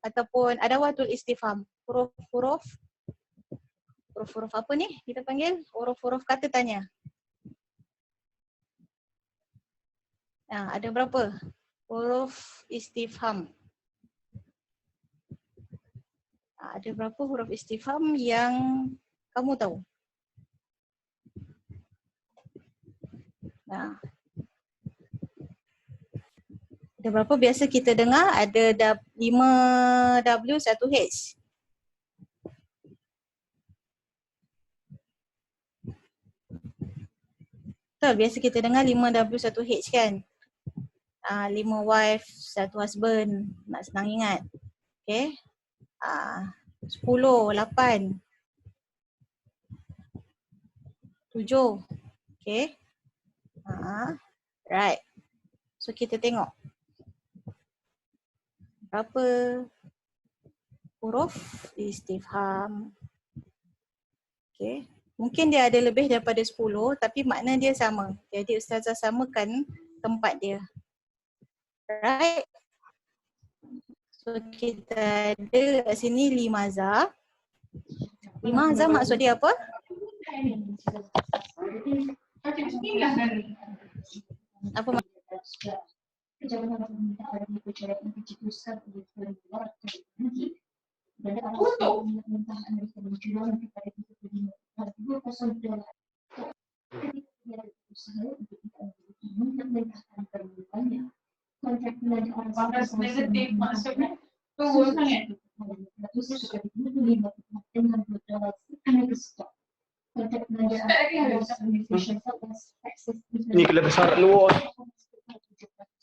ataupun adawatul istifham. Huruf-huruf apa ni kita panggil? Huruf-huruf kata tanya. Ada berapa? Huruf istifham. Ada berapa huruf istifham yang kamu tahu? Ada berapa biasa kita dengar? Ada 5W 1H. Betul, biasa kita dengar 5W 1H kan? 5 wife, 1 husband. Nak senang ingat. Okay. 10, 8, 7. Okay. Right. So kita tengok. Berapa huruf istifham. Okay. Mungkin dia ada lebih daripada 10 tapi makna dia sama. Jadi ustazah samakan tempat dia. Right. So kita ada kat sini limaza. Limaza maksud dia apa? Apa maksud? Negatif maksudnya tu sangat. Ni kalau besar luar.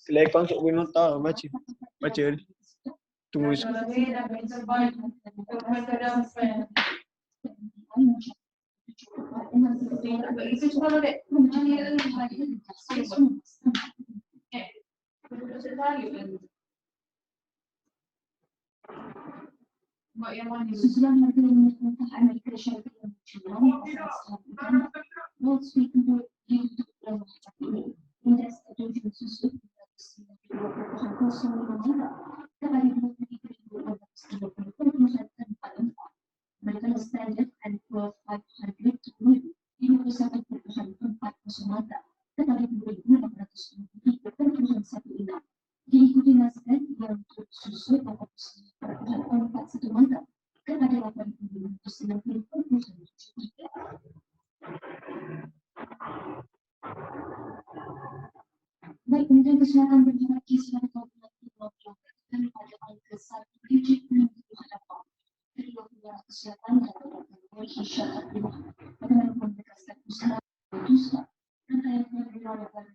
Selekan untuk nota baca. Tunggu. Itu cuma dek. Baik, kemudian kesilakan berhenti silakan melakukan pada angka 1 digit menuju hadapan. Kedua punya kesilakan dalam isyarat bagaimana mendekatkan usaha dosa dan yang berlawan.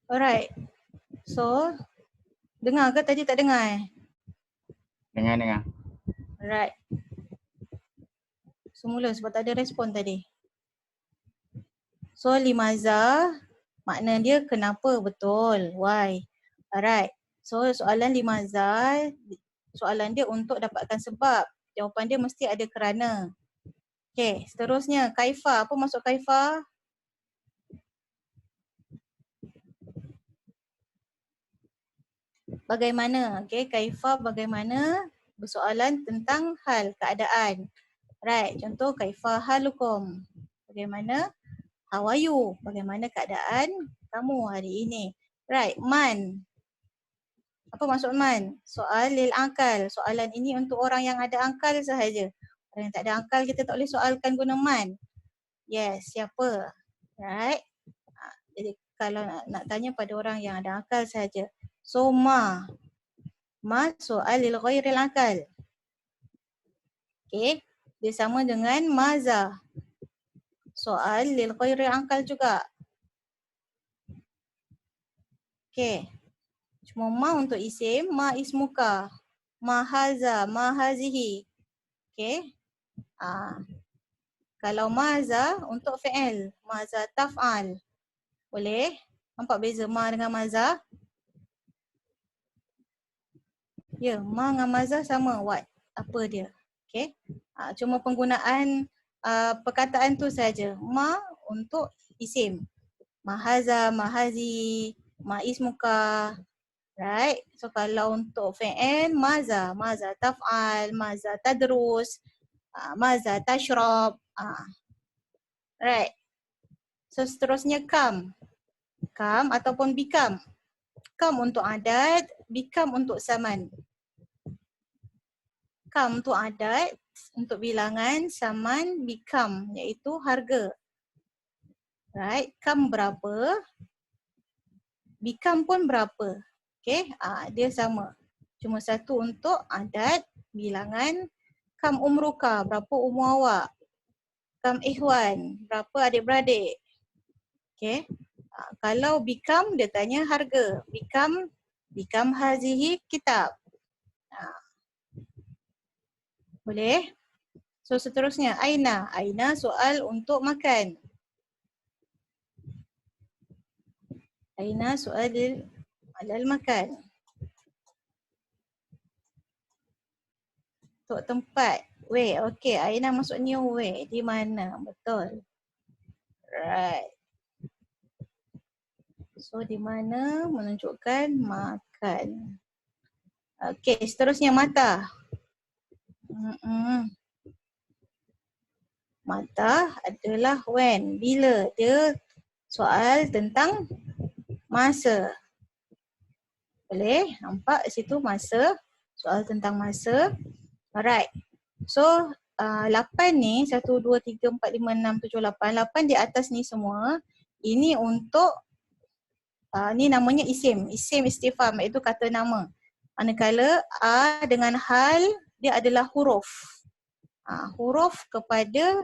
Alright. So, dengar ke tadi tak dengar? Dengar. Alright. Semula sebab tak ada respon tadi. So, limaza makna dia kenapa, betul. Why? Alright. So, soalan limaza, soalan dia untuk dapatkan sebab. Jawapan dia mesti ada kerana. Okay, seterusnya kaifa. Apa maksud kaifa? Bagaimana? Okay, kaifa bagaimana? Bersoalan tentang hal, keadaan. Right, contoh kaifa halukum. Bagaimana? How are you? Bagaimana keadaan kamu hari ini? Right, man. Apa maksud man? Soal lil angkal. Soalan ini untuk orang yang ada angkal sahaja. Orang yang tak ada angkal kita tak boleh soalkan guna man. Yes, siapa? Right. Jadi kalau nak tanya pada orang yang ada akal saja. So ma soal lil ghairil akal. Okey, dia sama dengan maza. Soal lil ghairil akal juga. Okey. Cuma ma untuk isim, ma ismuka, ma haza, ma hazihi. Okey. Kalau maza untuk fi'il, maza taf'al. Boleh? Nampak beza ma dengan maza? Ya, ma dengan maza sama what? Apa dia? Okey. Cuma penggunaan perkataan tu saja. Ma untuk isim. Ma haza, ma hazi, ma ismuka. Right? So kalau untuk fi'il, maza taf'al, maza tadrus, maza tashrab. Right. So seterusnya kam ataupun bikam. Kam untuk adat, bikam untuk saman. Kam untuk adat, untuk bilangan, saman, bikam iaitu harga. Right. Kam berapa, bikam pun berapa. Okay, dia sama. Cuma satu untuk adat, bilangan. Kam umruka, berapa umur awak. Kam ikhwan, berapa adik-beradik. Okay. Kalau bikam, dia tanya harga. Bikam hazihi kitab. Boleh? So seterusnya, aina. Aina soal untuk makan. Aina soal alal makan. Untuk tempat. Weh, okey. Aina maksudnya weh. Di mana? Betul. Right. So di mana menunjukkan makan. Okey, seterusnya mata. Mata adalah when. Bila. Dia soal tentang masa. Boleh? Nampak situ masa. Soal tentang masa. Alright. So 8 ni 1, 2, 3, 4, 5, 6, 7, 8. 8 di atas ni semua. Ini untuk ni namanya isim. Isim istifham iaitu kata nama. Manakala a dengan hal dia adalah huruf. Huruf kepada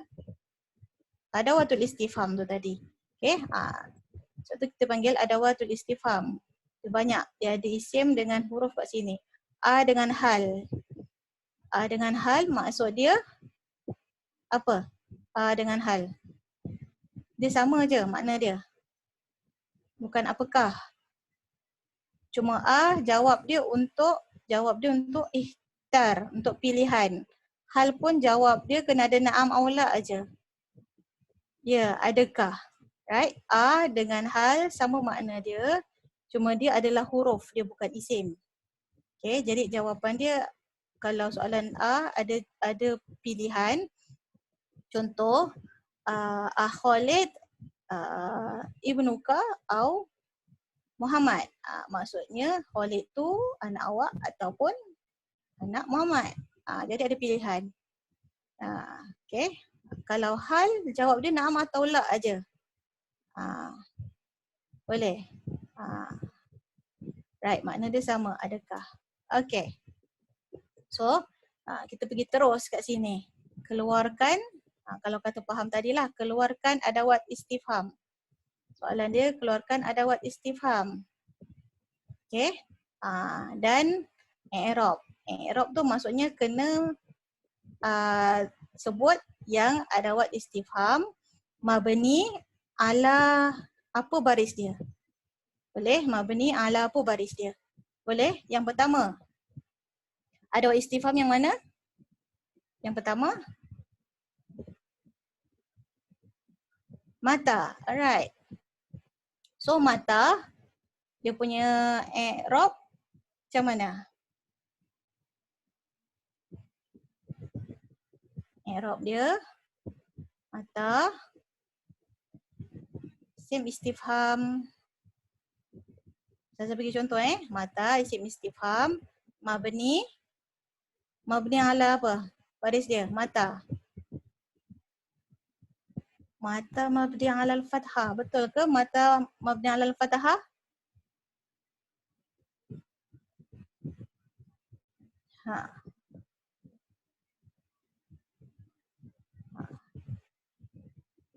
adawatul istifham tu tadi. Okey. So tu kita panggil adawatul istifham. Dia banyak. Dia ada isim dengan huruf kat sini. A dengan hal. A dengan hal maksud dia apa? A dengan hal. Dia sama je makna dia. Bukan apakah. Cuma A jawab dia untuk ikhtar, untuk pilihan. Hal pun jawab dia kena ada na'am aula aja. Ya, adakah. Right? A dengan hal sama makna dia. Cuma dia adalah huruf, dia bukan isim. Okay, jadi jawapan dia kalau soalan A ada pilihan. Contoh, Khalid ibnuka atau Muhammad. Maksudnya Khalid tu anak awak ataupun anak Muhammad. Jadi ada pilihan. Okay. Kalau hal jawab dia na'am atau la aja. Boleh. Right, makna dia sama, adakah. Okay. So, kita pergi terus kat sini. Keluarkan, kalau kata faham tadilah, keluarkan adawat istifham. Soalan dia, keluarkan adawat istifham. Okay. Dan i'rab. I'rab tu maksudnya kena sebut yang adawat istifham mabni ala apa baris dia. Boleh? Mabni ala apa baris dia. Boleh? Yang pertama. Adawat istifham yang mana? Yang pertama. Mata. Alright. So mata, dia punya i'rab macam mana? I'rab dia mata isim istifham. Saya bagi contoh mata isim istifham mabni ala apa? Baris dia mata. Mata mabni alal fathah. Betul ke mata mabni alal fathah? Ha.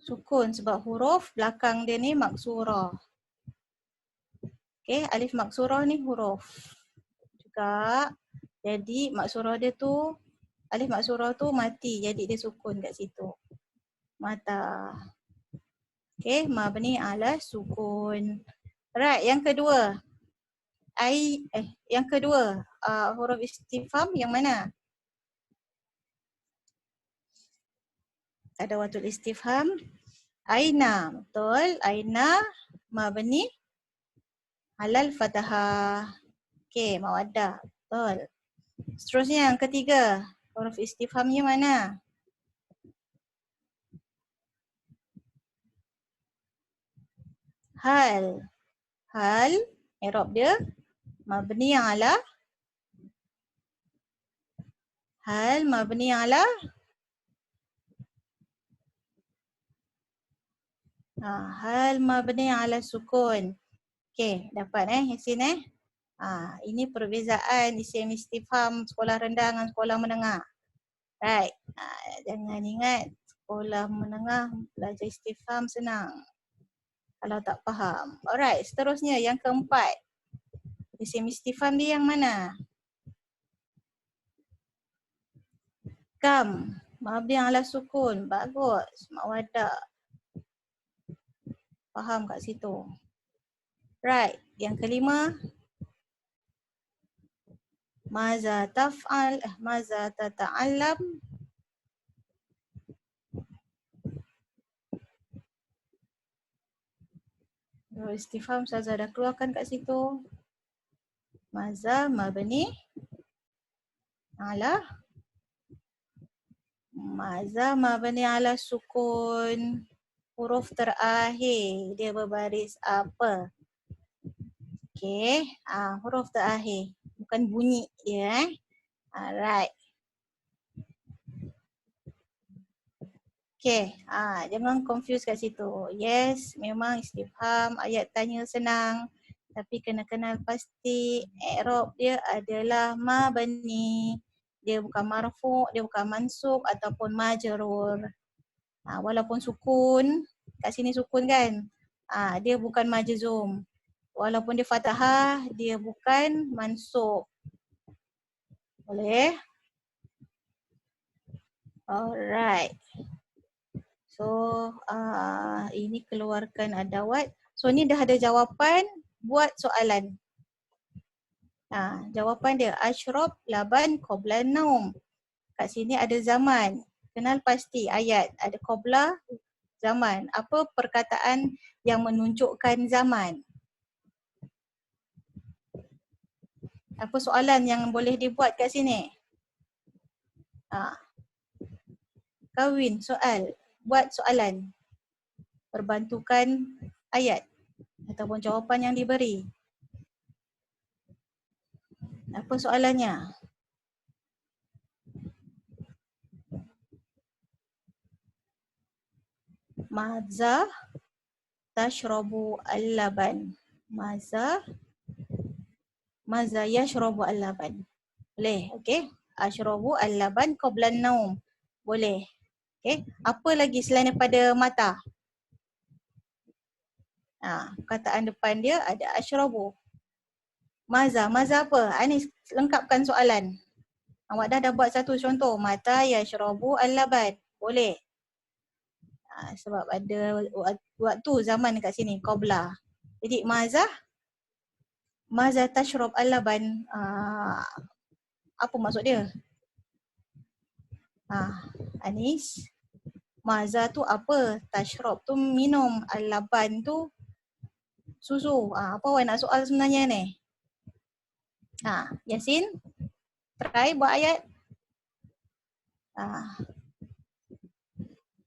Sukun sebab huruf belakang dia ni maksurah. Okey, alif maksurah ni huruf juga. Jadi maksurah dia tu, alif maksurah tu mati. Jadi dia sukun kat situ. Mata. Okey, mabni ala sukun. Right, yang kedua. Yang kedua, huruf istifham yang mana? Ada watul istifham. Aina, betul. Aina mabni alal fathah. Okey, mawaddah. Betul. Seterusnya yang ketiga, huruf istifhamnya mana? Hal. Hal, i'rab dia mabni ala. Hal mabni ala. Hal mabni ala sukun. Okey, dapat Yasin ini perbezaan isim istifham sekolah rendah dengan sekolah menengah. Right. Jangan ingat sekolah menengah belajar istifham senang. Kalau tak faham. Alright, seterusnya yang keempat. Isim istifham dia yang mana? Kam. Mabni ala sukun. Bagus. Mawaddah. Faham kat situ. Right. Yang kelima. Maza taf'al. Maza tata'allam. Istifham Ustazah dah keluarkan kat situ. Maza mabni ala. Maza mabni ala sukun. Huruf terakhir dia berbaris apa? Okey, huruf terakhir. Bukan bunyi dia Alright. Okey, jangan confuse kat situ. Yes, memang istifham ayat tanya senang. Tapi kena kenal pasti i'rab dia adalah mabni. Dia bukan marfu', dia bukan mansub ataupun majrur. Walaupun sukun, kat sini sukun kan? Dia bukan majzum. Walaupun dia fathah, dia bukan mansub. Boleh? Alright. So, ini keluarkan adawat. So, ni dah ada jawapan buat soalan. Jawapan dia ashrab laban qabla naum. Kat sini ada zaman. Kenal pasti ayat. Ada qabla zaman. Apa perkataan yang menunjukkan zaman? Apa soalan yang boleh dibuat kat sini? Kawin, soal. Buat soalan. Perbantukan ayat ataupun jawapan yang diberi. Apa soalannya? Maza tashrabu al-laban. Maza yashrabu al-laban. Boleh, okey. Ashrabu al-laban qabla an-naum. Boleh. Okey. Apa lagi selain daripada mata? Perkataan depan dia ada ashrabu. Maza apa? Ini lengkapkan soalan. Awak dah buat satu contoh. Mata yashrabu al-laban. Boleh. Sebab ada waktu zaman kat sini, qabla. Jadi maza tashrab al-laban. Apa maksud dia? Anis. Maza tu apa? Tashrab tu minum. Al-laban tu susu. Apa awak nak soal sebenarnya ni? Yasin, try buat ayat.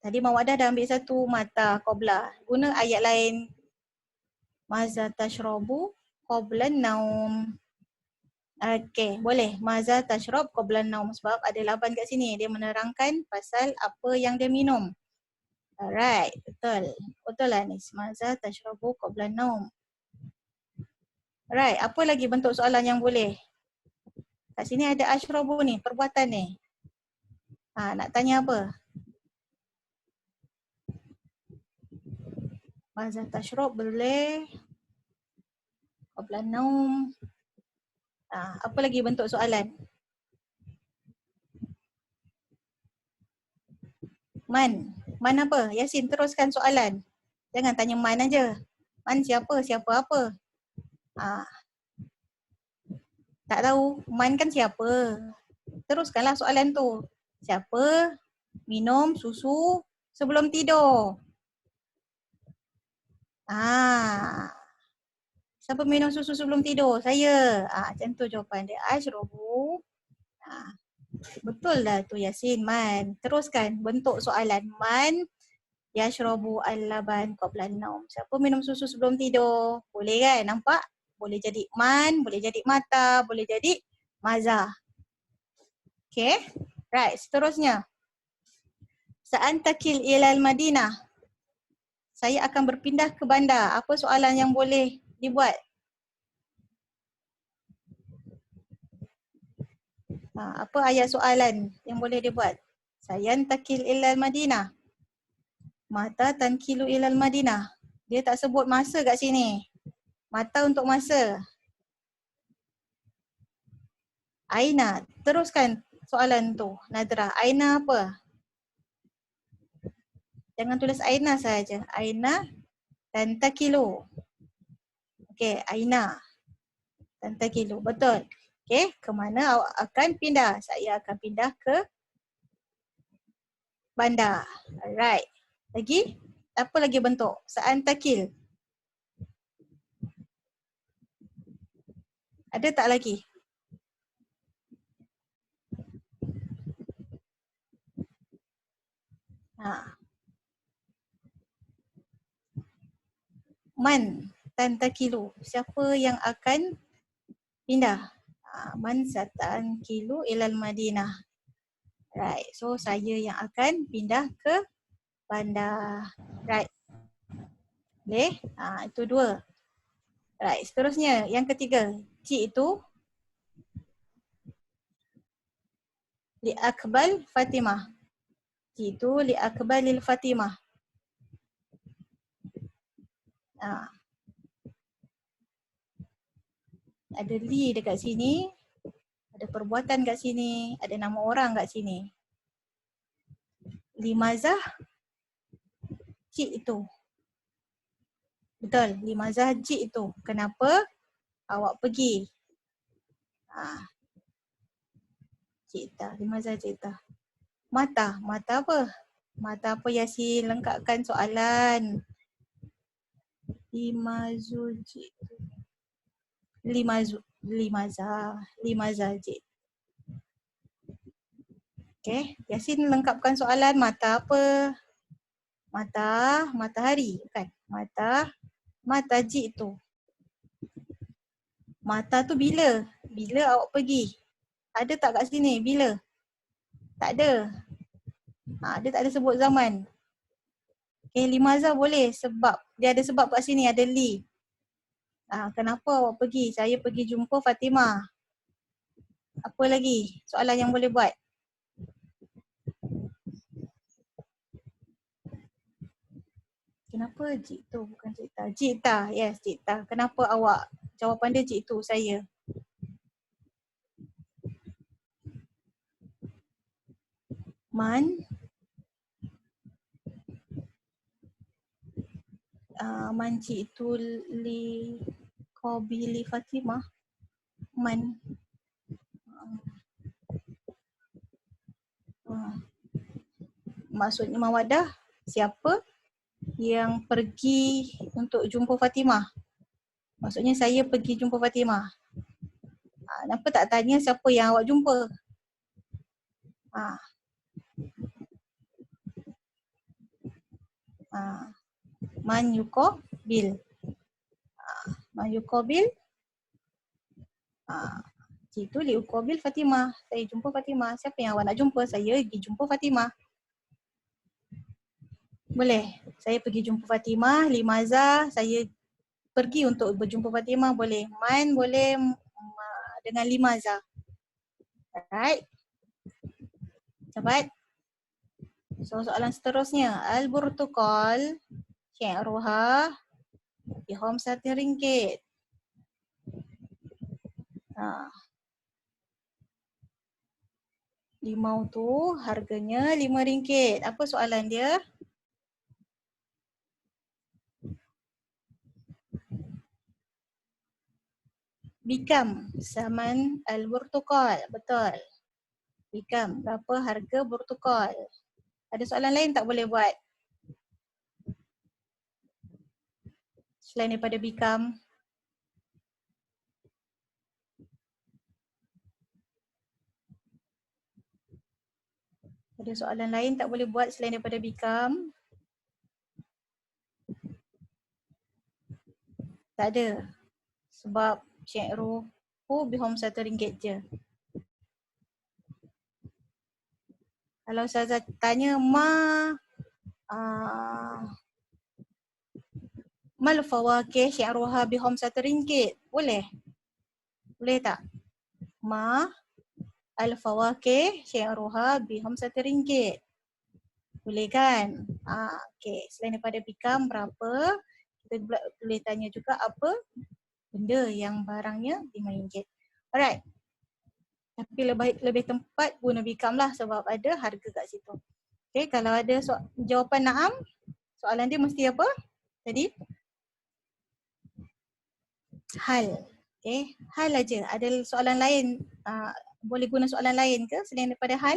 Tadi Mawadah dah ambil satu mata qabla. Guna ayat lain. Maza tashrabu qabla naum. Okey, boleh. Maza tashrab qabla naum. Sebab ada laban kat sini. Dia menerangkan pasal apa yang dia minum. Alright, betul. Betul lah ni. Maza tashrabu qabla naum. Alright, apa lagi bentuk soalan yang boleh? Kat sini ada ashrabu ni, perbuatan ni. Nak tanya apa? Maza tashrab boleh. Qabla naum. Apa lagi bentuk soalan? Man. Man apa? Yasin, teruskan soalan. Jangan tanya man aja. Man siapa? Siapa apa? Tak tahu. Man kan siapa? Teruskanlah soalan tu. Siapa minum susu sebelum tidur? Siapa minum susu sebelum tidur? Saya. Macam tu jawapan dia. Ashrabu. Betul lah tu Yasin, man. Teruskan bentuk soalan. Man yashrabu al-laban qabla an-naum. Siapa minum susu sebelum tidur? Boleh kan? Nampak? Boleh jadi man, boleh jadi mata, boleh jadi maza. Okay. Right, seterusnya. Sa'antakil ilal Madinah. Saya akan berpindah ke bandar. Apa soalan yang boleh dibuat? Apa ayat soalan yang boleh dibuat? Sayantakil ilal Madinah. Mata tankilu ilal Madinah. Dia tak sebut masa kat sini. Mata untuk masa. Aina. Teruskan soalan tu. Nadrah. Aina apa? Jangan tulis Aina saja. Aina tantakilu. Okey, Aina tantakilu. Betul. Okey, ke mana awak akan pindah? Saya akan pindah ke bandar. Alright. Lagi? Apa lagi bentuk? Sa'antakil. Ada tak lagi? Man tantakilu. Siapa yang akan pindah? Man satankilu ilal Madinah. Right. So saya yang akan pindah ke bandar. Right. Boleh? Itu dua. Right. Seterusnya yang ketiga. Cik itu li akbal Fatimah. Cik itu li akbalil Fatimah. Ada li dekat sini, ada perbuatan kat sini, ada nama orang kat sini. Limazah cik itu. Betul, limazah cik itu. Kenapa awak pergi? Cik limazah cik ta. Mata, mata apa? Mata apa Yasin? Lengkapkan soalan. Limazu cik. Limazah cik. Okay, Yasin lengkapkan soalan. Mata apa? Mata, matahari kan? Mata cik tu. Mata tu bila? Bila awak pergi? Ada tak kat sini? Bila? Tak ada. Dia tak ada sebut zaman. Okay, limazah boleh sebab. Dia ada sebab kat sini, ada li. Kenapa awak pergi? Saya pergi jumpa Fatimah. Apa lagi soalan yang boleh buat? Kenapa cik tu? Bukan cik ta. Cik ta, yes cik ta. Kenapa awak? Jawapan dia cik tu, saya. Man cik tu li qabili Fatimah. Man maksudnya Mawadah, siapa yang pergi untuk jumpa Fatimah? Maksudnya saya pergi jumpa Fatimah. Kenapa tak tanya siapa yang awak jumpa? Man yuqabil. Man yuqabil. Itu li uqabil Fatimah. Saya jumpa Fatimah. Siapa yang awak nak jumpa? Saya pergi jumpa Fatimah. Boleh. Saya pergi jumpa Fatimah, Limaza, saya pergi untuk berjumpa Fatimah boleh. Man boleh dengan Limaza. Alright. Cepat. So soalan seterusnya. Al-Burtukal syi'ruha bi-5 ringgit. Limau tu harganya RM5. Apa soalan dia? Bikam saman al-burtukal. Betul. Bikam. Berapa harga burtukal? Ada soalan lain tak boleh buat? Selain daripada bikam. Ada soalan lain tak boleh buat selain daripada bikam? Tak ada. Sebab syi'ruhu bi-5 je. Kalau saya tanya mal fawakih syi'ruha bi-5 boleh? Boleh tak? Ma al-fawakih syi'ruha bi-5 boleh kan? Okey. Selain daripada bikam berapa? Kita boleh tanya juga apa benda yang barangnya RM5. Alright. Tapi lebih tempat guna bikam lah sebab ada harga kat situ. Okay, kalau ada jawapan na'am, soalan dia mesti apa tadi? Hal. Okay, hal aja. Ada soalan lain, boleh guna soalan lain ke selain daripada hal?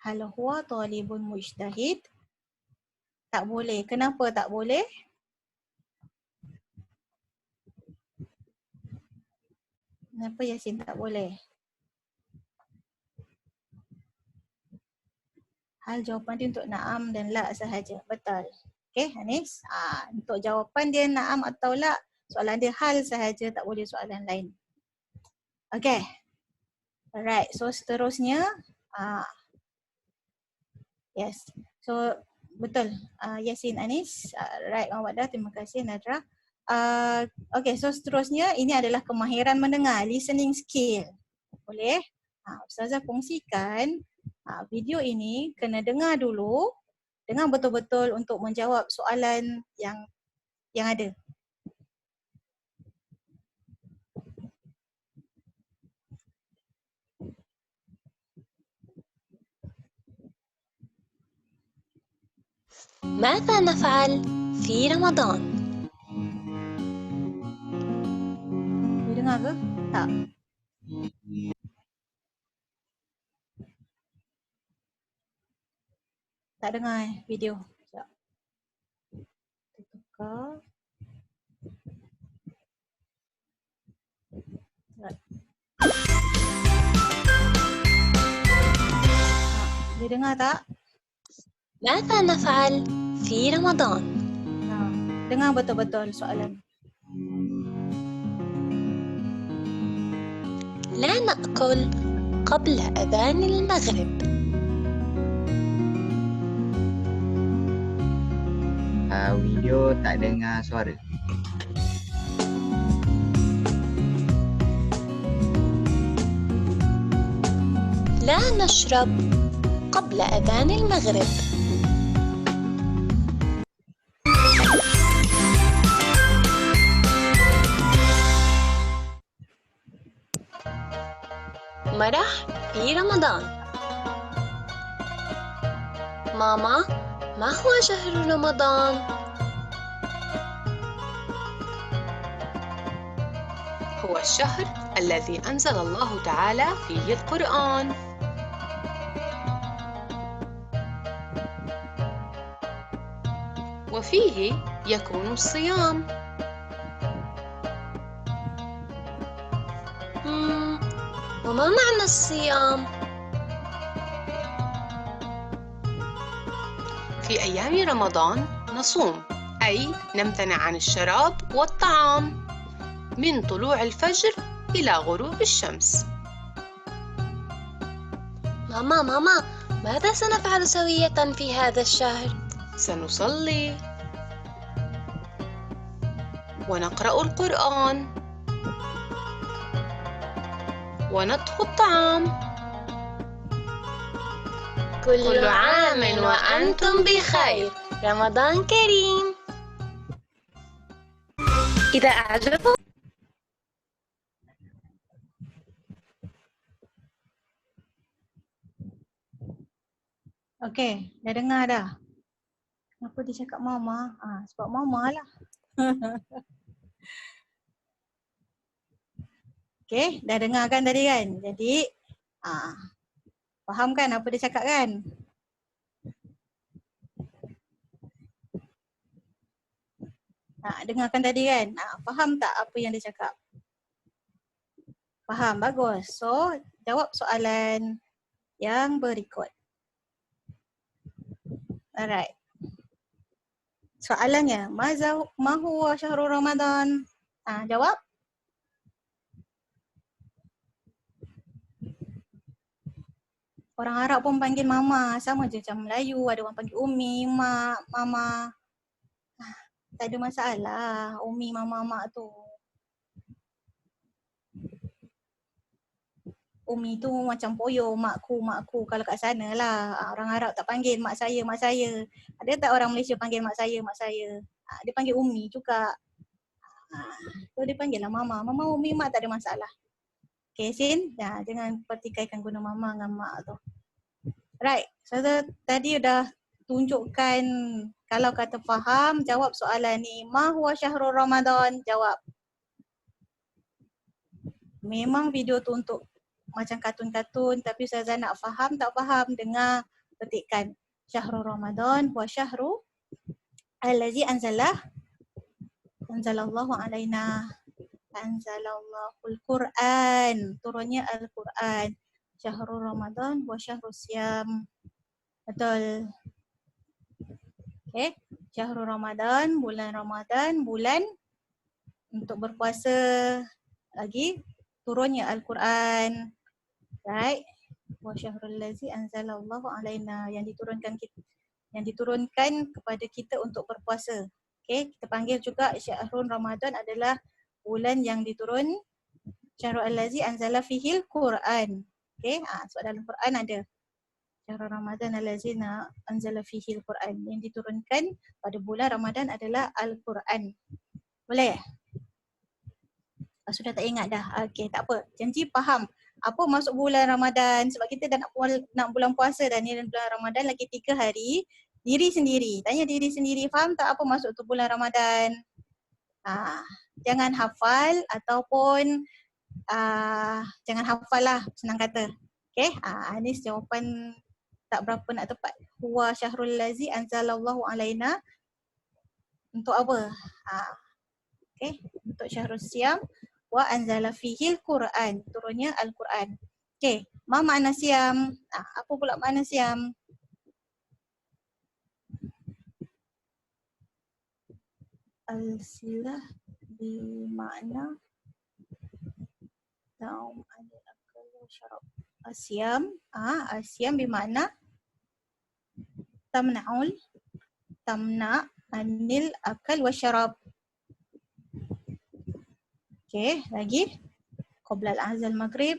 Hal huwa talibun mujtahid? Tak boleh. Kenapa tak boleh? Kenapa Yasin tak boleh? Hal jawapan dia untuk na'am dan la sahaja. Betul. Okey, Anis. Untuk jawapan dia na'am atau la, soalan dia hal sahaja, tak boleh soalan lain. Okey. Alright, so seterusnya. Yes. So, betul. Yasin, Anis. Right, Mawadah. Terima kasih, Nadra. Okey, so seterusnya ini adalah kemahiran mendengar, listening skill. Boleh? Ustazah kongsikan video ini kena dengar dulu, dengar betul-betul untuk menjawab soalan yang ada. ماذا نفعل في رمضان؟ Boleh dengar ke? Tak. Tak dengar video. Sekejap. Kita tukar. Boleh dengar tak? ماذا نفعل في رمضان؟ Dengar betul-betul soalan. لا نأكل قبل أذان المغرب. Video tak dengar suara. لا نشرب قبل أذان المغرب. مرح في رمضان. ماما، ما هو شهر رمضان؟ هو الشهر الذي أنزل الله تعالى فيه القرآن. وفيه يكون الصيام. وما معنى الصيام؟ في أيام رمضان نصوم، أي نمتنع عن الشراب والطعام من طلوع الفجر إلى غروب الشمس. ماما، ماذا سنفعل سوية في هذا الشهر؟ سنصلي ونقرأ القرآن ونطهو الطعام. كل عام وأنتم بخير، رمضان كريم. إذا أعجبكم Okey, dah dengar dah? Kenapa dia cakap mama? Sebab mama lah. Okey, dah dengar kan tadi kan? Jadi, faham kan apa dia cakap kan? Dengarkan tadi kan? Faham tak apa yang dia cakap? Faham, bagus. So, jawab soalan yang berikut. Alright. Soalannya, ma huwa syahrul Ramadan? Jawab. Orang Arab pun panggil mama, sama je macam Melayu, ada orang panggil umi, mak, mama. Tak ada masalah, umi, mama, mak tu. Umi tu macam poyo, makku. Kalau kat sana lah, orang Arab tak panggil mak saya. Ada tak orang Malaysia panggil mak saya? Dia panggil umi juga. So dia panggil lah mama, umi, mak tak ada masalah. Okay, Sin, jangan pertikaikan guna mama dengan mak tu. Right, so tadi dah tunjukkan kalau kata faham, jawab soalan ni. Ma huwa syahrul Ramadan? Jawab. Memang video tu untuk macam kartun-kartun, tapi Ustazah nak faham tak faham, dengar, petikkan. Syahrul Ramadan wa syahru allazi anzalallahu alaina. Anzalallahul Quran. Turunnya Al-Quran. Syahrul Ramadan wa syahrul siyam. Betul. Okay. Syahrul Ramadan, bulan untuk berpuasa. Lagi turunnya Al-Quran. Right. Wa syahrul lazi anzalallahu alaina, yang diturunkan kepada kita untuk berpuasa. Okay, kita panggil juga syahrul Ramadan adalah bulan yang diturun syahrul allazi anzala fihil Quran. Okay, sebab dalam Quran ada syahrul Ramadan allazi anzala fihil Quran, yang diturunkan pada bulan Ramadan adalah Al-Quran. Boleh? Sudah tak ingat dah? Okay, tak apa. Janji faham apa masuk bulan Ramadan, sebab kita dah nak bulan puasa dah ni, bulan Ramadan lagi 3 hari. Diri sendiri, tanya diri sendiri, faham tak apa masuk tu bulan Ramadan? Jangan hafal ataupun jangan hafal lah, senang kata. Okay, ni jawapan tak berapa nak tepat. Huwa syahrul lazi anzalallahu alaina. Untuk apa? Okay, untuk syahrul siyam wa anzala fihil Quran, turunnya Al-Quran. Okay, ma makna siyam? Apa pula makna siyam? Al-silah bermakna taum anil akal wa syarab. Asyam, asyam bermakna tamna anil akal wa syarab. Okay, lagi qabla al-azal maghrib.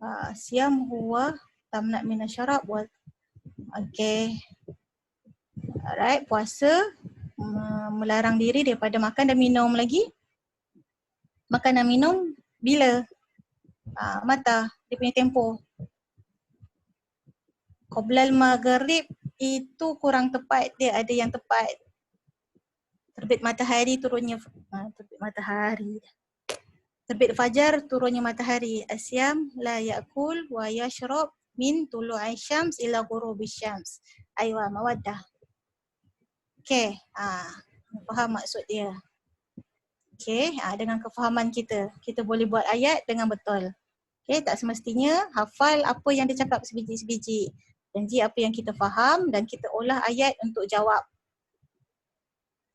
Asyam huwa tamna min syarab wa. Okay. Alright, puasa melarang diri daripada makan dan minum. Lagi makan dan minum bila? Mata, dia punya tempoh. Qoblal maghrib itu kurang tepat, dia ada yang tepat. Terbit matahari turunnya terbit fajar turunnya matahari. Asyam la ya'kul wa yashrab min tulu'i syams ila ghurubi syams. Aywa, mawaddah. Okay, faham maksud dia. Okay, dengan kefahaman kita boleh buat ayat dengan betul. Okay, tak semestinya hafal apa yang dia cakap sebiji-sebiji. Janji apa yang kita faham dan kita olah ayat untuk jawab.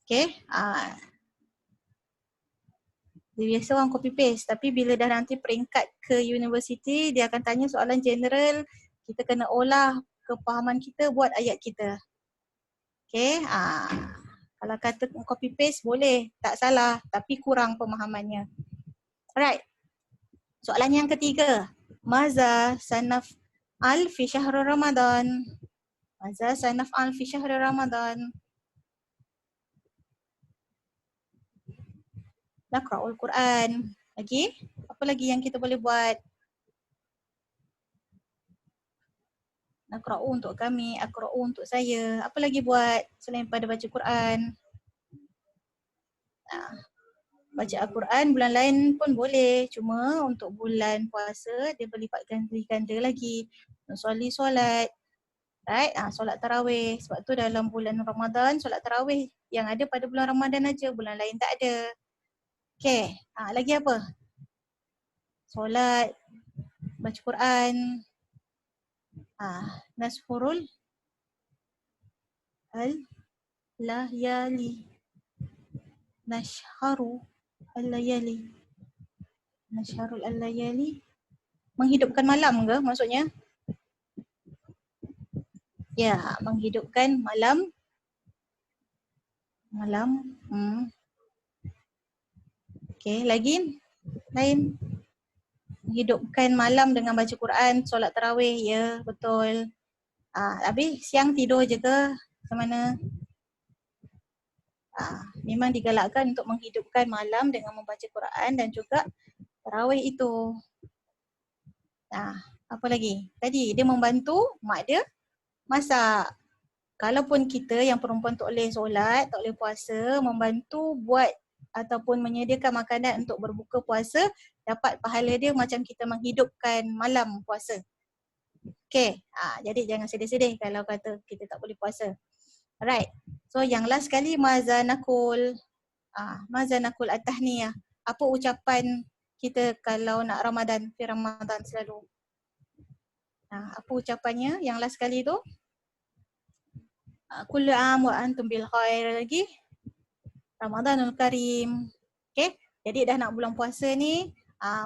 Okay, dia biasa orang copy paste, tapi bila dah nanti peringkat ke universiti, dia akan tanya soalan general, Kita kena olah kefahaman kita buat ayat kita. Okay, kalau kata copy paste boleh, tak salah, tapi kurang pemahamannya. Alright, soalan yang ketiga. Maza sanaf'al fi syahr Ramadan. Maza sanaf'al fi syahr Ramadan. Naqra'ul Quran. Lagi? Apa lagi yang kita boleh buat? Naqra'u untuk kami, aqra'u untuk saya. Apa lagi buat selain pada baca Quran? Baca Al-Quran bulan lain pun boleh. Cuma untuk bulan puasa dia berlipat ganda lagi. Solat. Right? Solat tarawih. Sebab tu dalam bulan Ramadan solat tarawih yang ada pada bulan Ramadan aja, bulan lain tak ada. Okay. Lagi apa? Solat, baca Quran. Nashurul al-layali. Nashharu al-layali. Nashharul al-layali. Menghidupkan malam ke maksudnya? Ya, menghidupkan malam. Okay, lagi? Lain? Menghidupkan malam dengan baca Quran, solat tarawih, ya betul. Habis siang tidur je ke? Macam mana? Memang digalakkan untuk menghidupkan malam dengan membaca Quran dan juga tarawih itu. Apa lagi? Tadi dia membantu mak dia masak. Kalaupun kita yang perempuan tak boleh solat, tak boleh puasa, membantu buat ataupun menyediakan makanan untuk berbuka puasa, dapat pahala dia macam kita menghidupkan malam puasa. Okay, jadi jangan sedih-sedih kalau kata kita tak boleh puasa. Alright, so yang last kali mazanakul. Mazanakul at-tahniyah. Apa ucapan kita kalau nak Ramadan, fi Ramadan selalu? Apa ucapannya yang last kali tu? Kullu am wa antum bil khair lagi. Ramadanul Karim. Okay, jadi dah nak bulan puasa ni,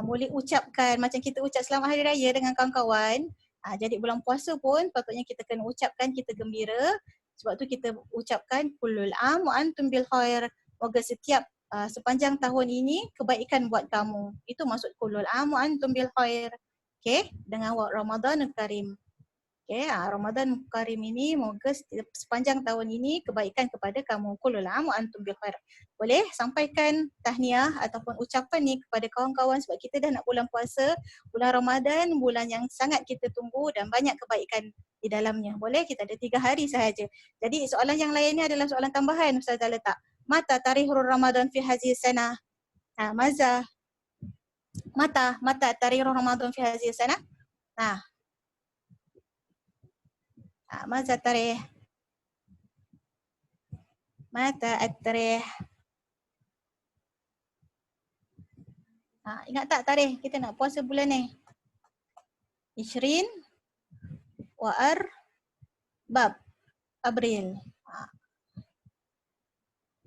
boleh ucapkan macam kita ucap selamat hari raya dengan kawan-kawan. Jadi bulan puasa pun patutnya kita kena ucapkan kita gembira. Sebab tu kita ucapkan kullul am wa antum bil khair. Moga setiap sepanjang tahun ini kebaikan buat kamu. Itu maksud kullul am wa antum bil khair. Okay, dengan Ramadanul Karim. Okay, Ramadan Karim ini moga sepanjang tahun ini kebaikan kepada kamu. Kullul am wa antum bil khair. Boleh sampaikan tahniah ataupun ucapan ni kepada kawan-kawan sebab kita dah nak bulan puasa, bulan Ramadan, bulan yang sangat kita tunggu dan banyak kebaikan di dalamnya. Boleh, kita ada 3 hari sahaja. Jadi soalan yang lainnya adalah soalan tambahan Ustazah letak. Mata tarikhul Ramadan fi hadhihi sanah. Maza. Mata tarikhul Ramadan fi hadhihi sanah. Maza tarikh. Mata at-tarikh. Ingat tak tarikh kita nak puasa bulan ni? 20 wa Bab Abril.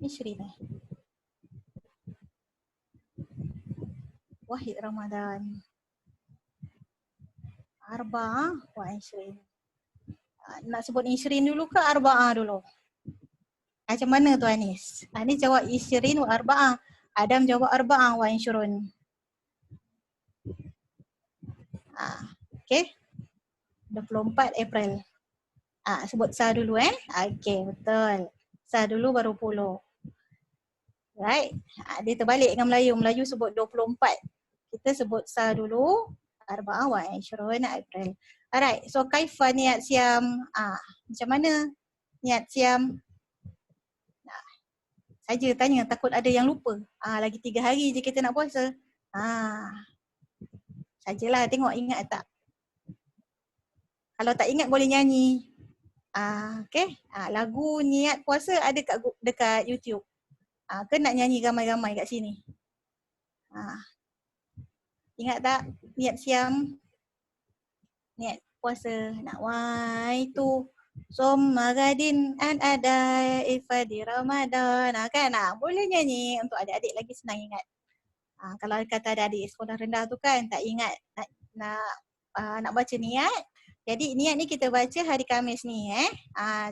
20 Wahid Ramadan. 4 wa 20. Nak sebut 20 dulu ke 4 dulu? Macam mana tu Anis? Anis jawab 20 wa 4. Adam jawab 4 wa 20. Okay. 24 April. Sebut sah dulu Okay, betul. Sah dulu baru 10. Right. Dia terbalik dengan Melayu. Melayu sebut 24. Kita sebut sah dulu 4 wa 20 April. Alright, so kaifa niat siam? Macam mana niat siam? Saja tanya, takut ada yang lupa. Lagi 3 hari je kita nak puasa. Sajalah, tengok ingat tak? Kalau tak ingat boleh nyanyi. Okay, lagu niat puasa ada dekat YouTube. Ke nak nyanyi ramai-ramai kat sini? Ingat tak niat siam? Niat puasa nak waitu sommagadin an ada ifadi Ramadan kan. Boleh nyanyi untuk adik-adik lagi senang ingat. Kalau kata adik-adik sekolah rendah tu kan tak ingat nak baca niat, Jadi niat ni kita baca hari Khamis ni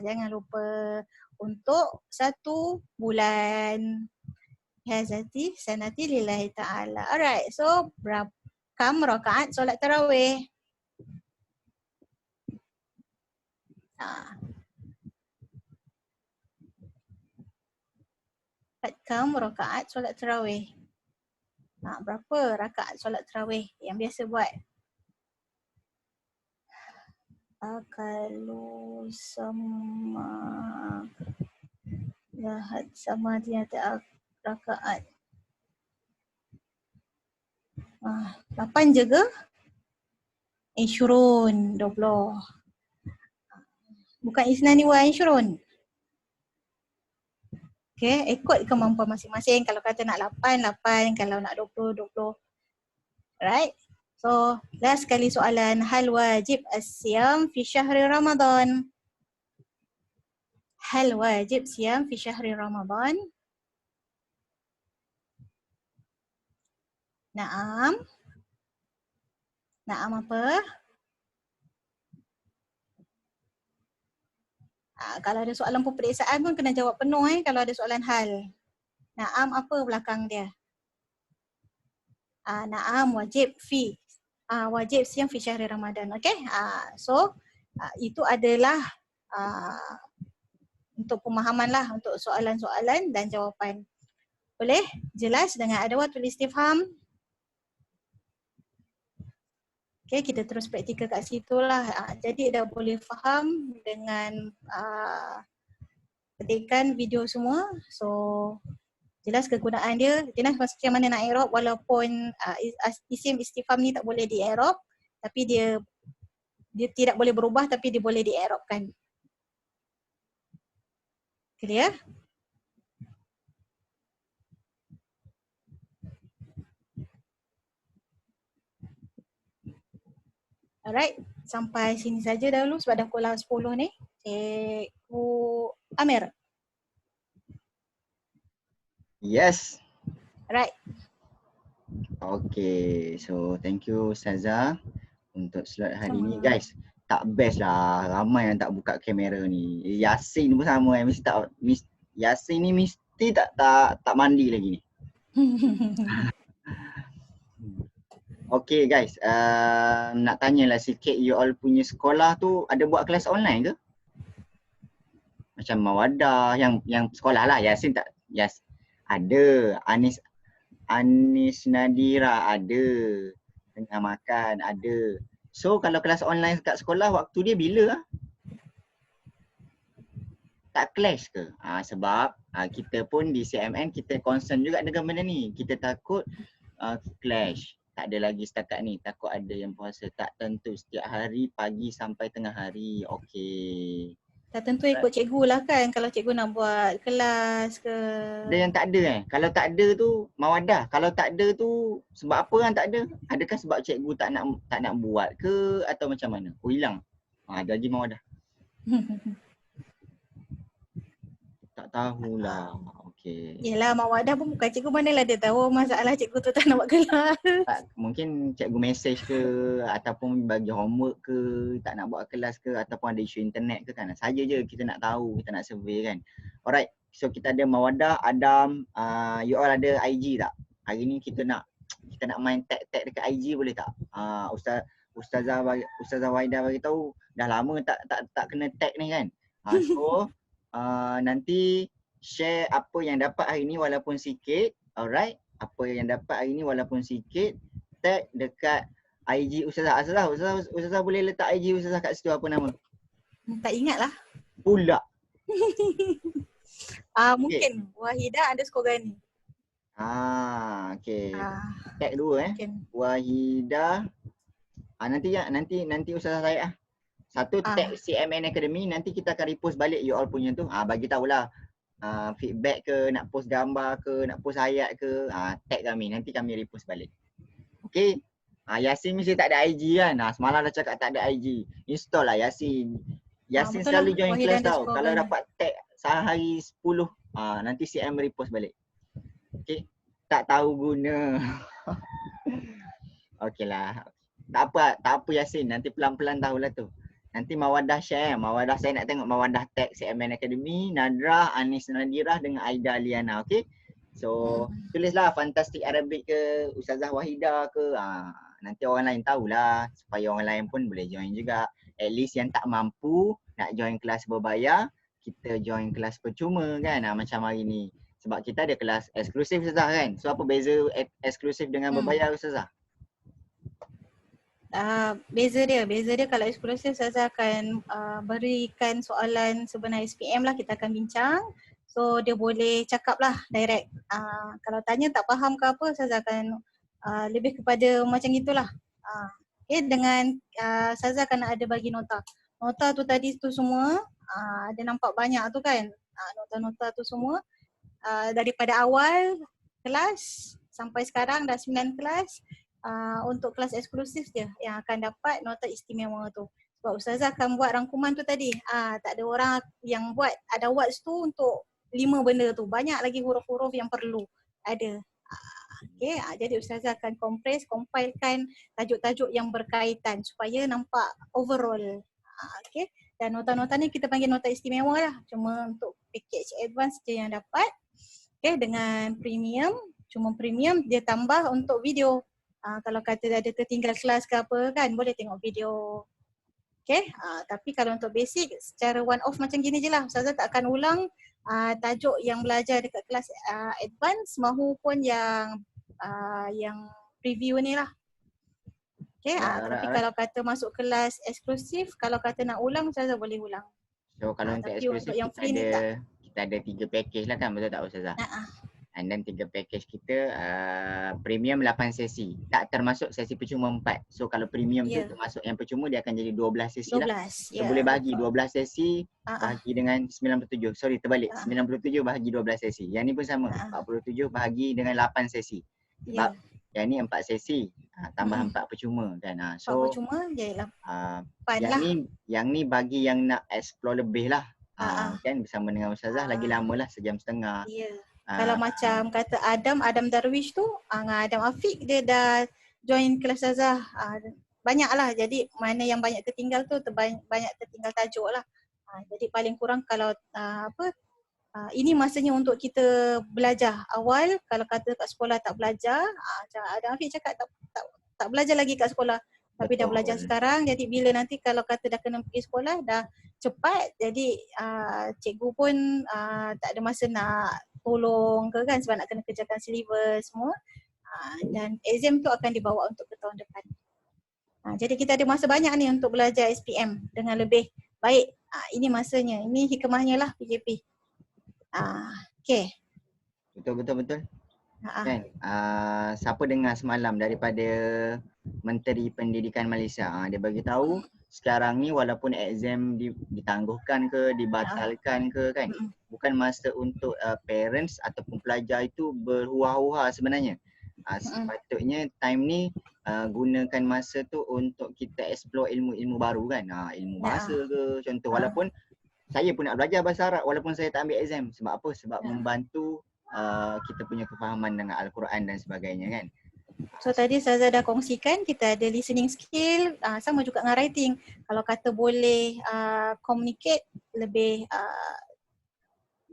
jangan lupa untuk 1 bulan. Hazati sanati lillahi ta'ala. Alright, so kam rakaat solat tarawih. Kam rakaat solat tarawih. Berapa rakaat solat tarawih yang biasa buat? Kalau sama dia tak rakaat. 8 je ke? 20. Bukan isnani wa 20. Okay, ikut kemampuan masing-masing. Kalau kata nak 8, kalau nak 20. Right? So, last sekali soalan. Hal wajib as-siyam fi syahri Ramadan? Hal wajib siyam fi syahri Ramadan? Naam. Naam apa? Kalau ada soalan peperiksaan pun kena jawab penuh kalau ada soalan hal. Naam apa belakang dia? Naam wajib fi. Wajib siyam fi syahri Ramadan. Okay? So itu adalah untuk pemahaman lah untuk soalan-soalan dan jawapan. Boleh? Jelas dengan adawatul istifham? Okay, kita terus praktikal kat situ lah. Jadi dah boleh faham dengan petikan video semua. So jelas kegunaan dia. Jelas macam mana nak i'rab walaupun isim istifham ni tak boleh di i'rab, tapi dia tidak boleh berubah tapi dia boleh di i'rabkan. Clear? Alright, sampai sini saja dahulu sebab dah pukul 10 ni. Cikgu Amir. Yes. Alright. Okay, so thank you Ustazah untuk slot hari ni guys. Tak best lah, ramai yang tak buka kamera ni. Yasin pun sama Yasin ni mesti tak mandi lagi ni. Okay guys, nak tanyalah sikit, you all punya sekolah tu ada buat kelas online ke? Macam Mawadah yang sekolah lah, Yasin tak? Yes. Ada, Anis Nadira ada, tengah makan ada. So kalau kelas online kat sekolah waktu dia bila? Tak clash ke? Sebab kita pun di CMN kita concern juga dengan benda ni. Kita takut clash. Tak ada lagi setakat ni, takut ada yang puasa tak tentu setiap hari pagi sampai tengah hari. Okey. Tak tentu ikut cikgu lah kan kalau cikgu nak buat kelas ke. Ada yang tak ada Kalau tak ada tu Mawadah. Kalau tak ada tu sebab apa kan tak ada? Adakah sebab cikgu tak nak buat ke atau macam mana? Hilang. Ada lagi Mawadah. Tak tahulah. Okey. Yelah Mawadah pun bukan cikgu, manalah dia tahu masalah cikgu tu tak nak buat kelas. Mungkin cikgu mesej ke ataupun bagi homework ke, tak nak buat kelas ke ataupun ada isu internet ke kan. Saja je kita nak tahu, kita nak survey kan. Alright, so kita ada Mawadah, Adam, you all ada IG tak? Hari ni kita nak main tag dekat IG boleh tak? Ustazah Waida bagi tahu dah lama tak kena tag ni kan. So nanti share apa yang dapat hari ni walaupun sikit. Alright, apa yang dapat hari ni walaupun sikit, tag dekat IG Ustazah. Ustazah boleh letak IG Ustazah kat situ, apa nama? Tak ingat lah. Pula. Mungkin Wahidah_Gani. Okay. Tag dua Wahidah. Nanti Ustazah saya satu tag CMN Academy, nanti kita akan repost balik you all punya tu. Bagi tahulah feedback ke, nak post gambar ke, nak post ayat ke, tag kami, nanti kami repost balik. Okay. Yasin mesti tak ada IG kan. Semalam dah cakap tak ada IG. Install lah Yasin. Yasin selalu join kelas tau. Kalau dapat tag sehari 10, nanti CM repost balik. Okay. Tak tahu guna. Okay lah. Tak apa Yasin, nanti pelan-pelan tahulah tu. Nanti Mawadah share. Mawadah saya nak tengok Mawadah tag CMN Academy, Nadrah, Anis Nadirah dengan Aida Liana. Okay. So tulislah Fantastic Arabic ke Ustazah Wahidah ke. Nanti orang lain tahulah supaya orang lain pun boleh join juga. At least yang tak mampu nak join kelas berbayar, kita join kelas percuma kan. Macam hari ni. Sebab kita ada kelas eksklusif Ustazah kan. So apa beza eksklusif dengan berbayar Ustazah? Beza dia kalau eksklusif saya akan berikan soalan sebenar SPM lah, kita akan bincang. So dia boleh cakap lah direct. Kalau tanya tak faham ke apa, saya akan lebih kepada macam itulah. Okay, dengan saya akan ada bagi nota. Nota tu tadi tu semua ada nampak banyak tu kan. Nota-nota tu semua daripada awal kelas sampai sekarang dah 9 kelas. Untuk kelas eksklusif je yang akan dapat nota istimewa tu. Sebab Ustazah akan buat rangkuman tu tadi. Tak ada orang yang buat, ada words tu untuk 5 benda tu. Banyak lagi huruf-huruf yang perlu ada. Okay, jadi Ustazah akan compilekan tajuk-tajuk yang berkaitan supaya nampak overall. Okay, dan nota-nota ni kita panggil nota istimewa lah. Cuma untuk package advance je yang dapat. Okay, dengan premium, cuma premium dia tambah untuk video. Kalau kata ada tertinggal kelas ke apa kan, boleh tengok video. Okay, tapi kalau untuk basic secara one off macam gini je lah. Ustazah tak akan ulang tajuk yang belajar dekat kelas advance mahupun yang preview ni lah. Okay, tapi kalau kata masuk kelas eksklusif, kalau kata nak ulang Ustazah boleh ulang. So kalau untuk tapi eksklusif untuk yang free kita ada 3 package lah kan, betul tak Ustazah? And then 3 package kita premium 8 sesi. Tak termasuk sesi percuma 4. So kalau premium tu termasuk yang percuma, dia akan jadi 12 sesi 12, lah. So boleh bagi 12 sesi bahagi dengan 97. Sorry terbalik. 97 bahagi 12 sesi. Yang ni pun sama. 47 bahagi dengan 8 sesi. Sebab yang ni 4 sesi. Tambah 4 percuma kan. So 4 percuma jadi 8 yang lah. yang ni bagi yang nak explore lebih lah. Kan bersama dengan Ustazah lagi lama lah, 1.5 jam. Kalau macam kata Adam Darwish tu, Adam Afiq dia dah join kelas Ustazah. Banyak lah, jadi mana yang banyak tertinggal tu banyak tertinggal tajuk lah. Jadi paling kurang kalau ini masanya untuk kita belajar awal. Kalau kata kat sekolah tak belajar, macam Adam Afiq cakap tak belajar lagi kat sekolah. Tapi dah belajar sekarang, jadi bila nanti kalau kata dah kena pergi sekolah dah cepat, jadi cikgu pun tak ada masa nak tolong ke kan, sebab nak kena kerjakan syllabus semua. Dan exam tu akan dibawa untuk ke tahun depan. Jadi kita ada masa banyak ni untuk belajar SPM dengan lebih baik. Ini masanya, ini hikmahnya lah PKP. Okay. Betul. Kan? Siapa dengar semalam daripada Menteri Pendidikan Malaysia, dia bagi tahu sekarang ni walaupun exam ditangguhkan ke, dibatalkan ke kan, bukan masa untuk parents ataupun pelajar itu berhua-hua sebenarnya. Sepatutnya time ni gunakan masa tu untuk kita explore ilmu-ilmu baru kan. Ilmu bahasa ke contoh, walaupun saya pun nak belajar bahasa Arab walaupun saya tak ambil exam. Sebab apa? Sebab membantu kita punya kefahaman dengan Al-Quran dan sebagainya kan. So tadi Ustazah dah kongsikan kita ada listening skill, sama juga dengan writing. Kalau kata boleh communicate lebih,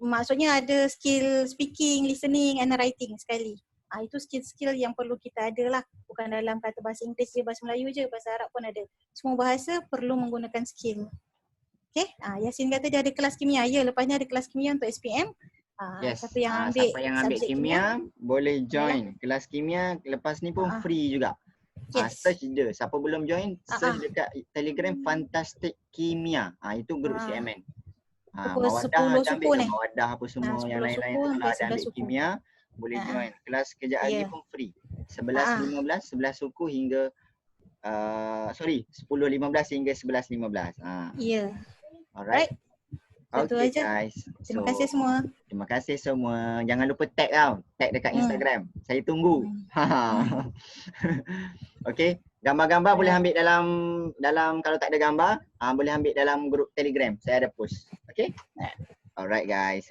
maksudnya ada skill speaking, listening and writing sekali. Itu skill-skill yang perlu kita ada lah. Bukan dalam kata bahasa Inggeris je, bahasa Melayu je, bahasa Arab pun ada. Semua bahasa perlu menggunakan skill. Okay, Yasin kata dia ada kelas kimia. Ya, lepasnya ada kelas kimia untuk SPM. Yes. Siapa yang ambil kimia boleh join kelas kimia. Lepas ni pun free juga. Search je. Siapa belum join, search dekat Telegram Fantastic Kimia. Itu grup CMN. Mawadah ambil ke Mawadah apa semua yang lain-lain tu lah ada ambil kimia, boleh join. Kelas kejap lagi pun free. 11.15 suku hingga 10.15 hingga 11.15. Alright. Okay guys. Terima kasih semua. Terima kasih semua. Jangan lupa tag tau. Tag dekat Instagram. Saya tunggu. Okay. Gambar-gambar boleh ambil dalam kalau tak ada gambar, boleh ambil dalam grup Telegram. Saya ada post. Okay. Alright guys.